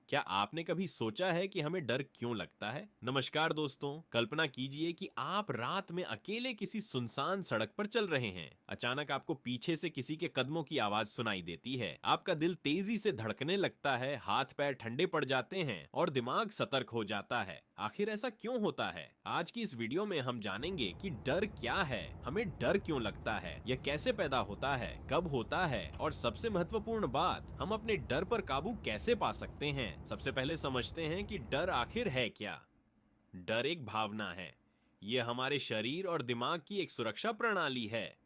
क्या आपने कभी सोचा है कि हमें डर क्यों लगता है? नमस्कार दोस्तों, कल्पना कीजिए कि आप रात में अकेले किसी सुनसान सड़क पर चल रहे हैं। अचानक आपको पीछे से किसी के कदमों की आवाज सुनाई देती है। आपका दिल तेजी से धड़कने लगता है, हाथ पैर ठंडे पड़ जाते हैं और दिमाग सतर्क हो जाता है। आखिर ऐसा क्यों होता है? आज की इस वीडियो में हम जानेंगे कि डर क्या है, हमें डर क्यों लगता है, यह कैसे पैदा होता है, कब होता है और सबसे महत्वपूर्ण बात, हम अपने डर पर काबू कैसे पा सकते हैं। सबसे पहले समझते हैं कि डर आखिर है क्या। डर एक भावना है। यह हमारे शरीर और दिमाग की एक सुरक्षा प्रणाली है।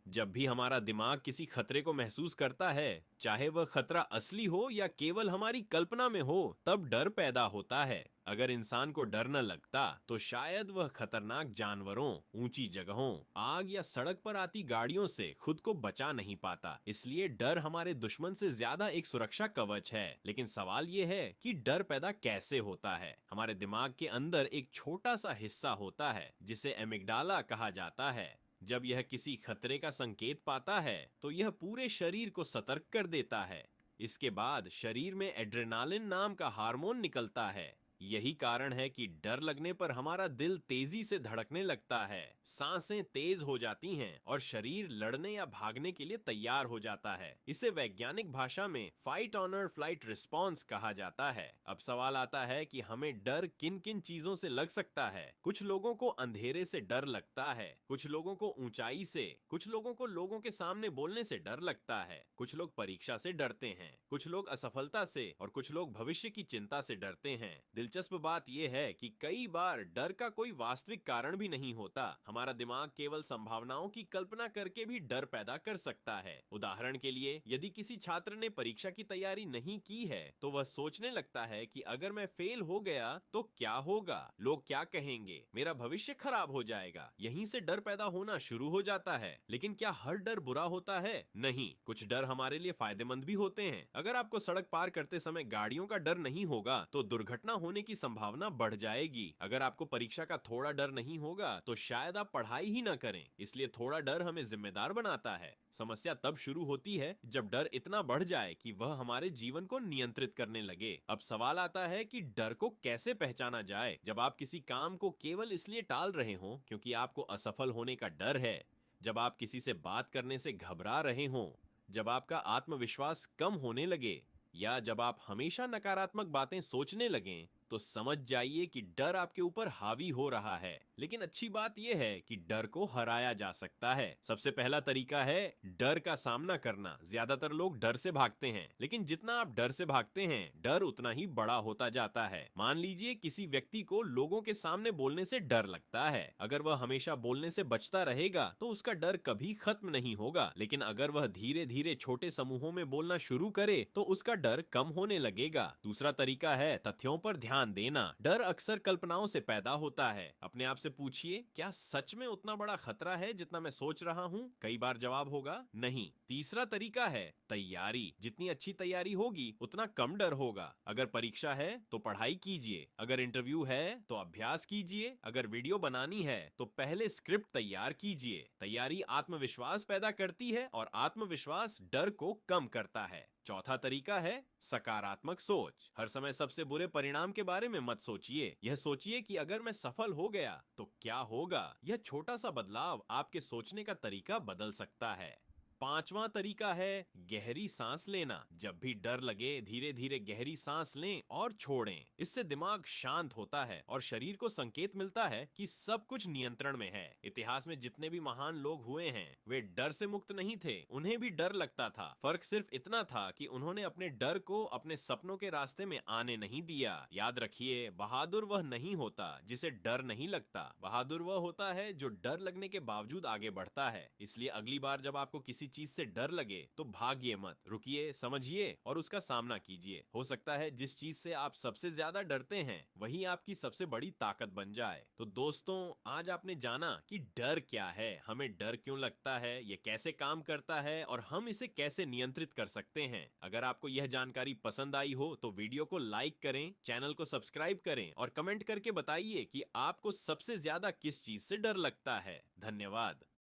जब भी हमारा दिमाग किसी खतरे को महसूस करता है, चाहे वह खतरा असली हो या केवल हमारी कल्पना में हो, तब डर पैदा होता है। अगर इंसान को डर न लगता तो शायद वह खतरनाक जानवरों, ऊंची जगहों, आग या सड़क पर आती गाड़ियों से खुद को बचा नहीं पाता। इसलिए डर हमारे दुश्मन से ज्यादा एक सुरक्षा कवच है। लेकिन सवाल यह है कि डर पैदा कैसे होता है। हमारे दिमाग के अंदर एक छोटा सा हिस्सा होता है जिसे एमिग्डाला कहा जाता है। जब यह किसी खतरे का संकेत पाता है तो यह पूरे शरीर को सतर्क कर देता है। इसके बाद शरीर में एड्रेनालिन नाम का हार्मोन निकलता है। यही कारण है कि डर लगने पर हमारा दिल तेजी से धड़कने लगता है, सांसें तेज हो जाती हैं और शरीर लड़ने या भागने के लिए तैयार हो जाता है। इसे वैज्ञानिक भाषा में फाइट ऑनर फ्लाइट रिस्पॉन्स कहा जाता है। अब सवाल आता है कि हमें डर किन किन चीजों से लग सकता है। कुछ लोगों को अंधेरे से डर लगता है, कुछ लोगों को ऊंचाई से, कुछ लोगों को लोगों के सामने बोलने से डर लगता है, कुछ लोग परीक्षा से डरते हैं, कुछ लोग असफलता से और कुछ लोग भविष्य की चिंता से डरते हैं। दिलचस्प बात यह है कि कई बार डर का कोई वास्तविक कारण भी नहीं होता। हमारा दिमाग केवल संभावनाओं की कल्पना करके भी डर पैदा कर सकता है। उदाहरण के लिए, यदि किसी छात्र ने परीक्षा की तैयारी नहीं की है तो वह सोचने लगता है कि अगर मैं फेल हो गया तो क्या होगा, लोग क्या कहेंगे, मेरा भविष्य खराब हो जाएगा। यहीं से डर पैदा होना शुरू हो जाता है। लेकिन क्या हर डर बुरा होता है? नहीं, कुछ डर हमारे लिए फायदेमंद भी होते हैं। अगर आपको सड़क पार करते समय गाड़ियों का डर नहीं होगा तो दुर्घटना होने की संभावना बढ़ जाएगी। अगर आपको परीक्षा का थोड़ा डर नहीं होगा तो शायद आप पढ़ाई ही ना करें। इसलिए थोड़ा डर हमें जिम्मेदार बनाता है। समस्या तब शुरू होती है जब डर इतना बढ़ जाए कि वह हमारे जीवन को नियंत्रित करने लगे। अब सवाल आता है कि डर को कैसे पहचाना जाए। जब आप किसी काम को केवल इसलिए टाल रहे हो क्योंकि आपको असफल होने का डर है, जब आप किसी से बात करने से घबरा रहे हो, जब आपका आत्मविश्वास कम होने लगे या जब आप हमेशा नकारात्मक बातें सोचने लगें, तो समझ जाइए कि डर आपके ऊपर हावी हो रहा है। लेकिन अच्छी बात यह है कि डर को हराया जा सकता है। सबसे पहला तरीका है डर का सामना करना। ज्यादातर लोग डर से भागते हैं, लेकिन जितना आप डर से भागते हैं, डर उतना ही बड़ा होता जाता है। मान लीजिए किसी व्यक्ति को लोगों के सामने बोलने से डर लगता है। अगर वह हमेशा बोलने से बचता रहेगा तो उसका डर कभी खत्म नहीं होगा। लेकिन अगर वह धीरे धीरे छोटे समूहों में बोलना शुरू करे तो उसका डर कम होने लगेगा। दूसरा तरीका है तथ्यों पर ध्यान देना। डर अक्सर कल्पनाओं से पैदा होता है। अपने आप से पूछिए, क्या सच में उतना बड़ा खतरा है जितना मैं सोच रहा हूँ? कई बार जवाब होगा नहीं। तीसरा तरीका है तैयारी। जितनी अच्छी तैयारी होगी उतना कम डर होगा। अगर परीक्षा है तो पढ़ाई कीजिए, अगर इंटरव्यू है तो अभ्यास कीजिए, अगर वीडियो बनानी है तो पहले स्क्रिप्ट तैयार कीजिए। तैयारी आत्मविश्वास पैदा करती है और आत्मविश्वास डर को कम करता है। चौथा तरीका है सकारात्मक सोच। हर समय सबसे बुरे परिणाम के बारे में मत सोचिए। यह सोचिए कि अगर मैं सफल हो गया तो क्या होगा। यह छोटा सा बदलाव आपके सोचने का तरीका बदल सकता है। पांचवा तरीका है गहरी सांस लेना। जब भी डर लगे, धीरे धीरे गहरी सांस लें और छोड़ें। इससे दिमाग शांत होता है और शरीर को संकेत मिलता है कि सब कुछ नियंत्रण में है। इतिहास में जितने भी महान लोग हुए हैं वे डर से मुक्त नहीं थे। उन्हें भी डर लगता था। फर्क सिर्फ इतना था कि उन्होंने अपने डर को अपने सपनों के रास्ते में आने नहीं दिया। याद रखिए, बहादुर वह नहीं होता जिसे डर नहीं लगता। बहादुर वह होता है जो डर लगने के बावजूद आगे बढ़ता है। इसलिए अगली बार जब आपको किसी चीज से डर लगे तो भागिए मत, रुकिए, समझिए और उसका सामना कीजिए। हो सकता है जिस चीज से आप सबसे ज्यादा डरते हैं वही आपकी सबसे बड़ी ताकत बन जाए। तो दोस्तों, आज आपने जाना कि डर क्या है, हमें डर क्यों लगता है, ये कैसे काम करता है और हम इसे कैसे नियंत्रित कर सकते हैं। अगर आपको यह जानकारी पसंद आई हो तो वीडियो को लाइक करें, चैनल को सब्सक्राइब करें और कमेंट करके बताइए कि आपको सबसे ज्यादा किस चीज से डर लगता है। धन्यवाद।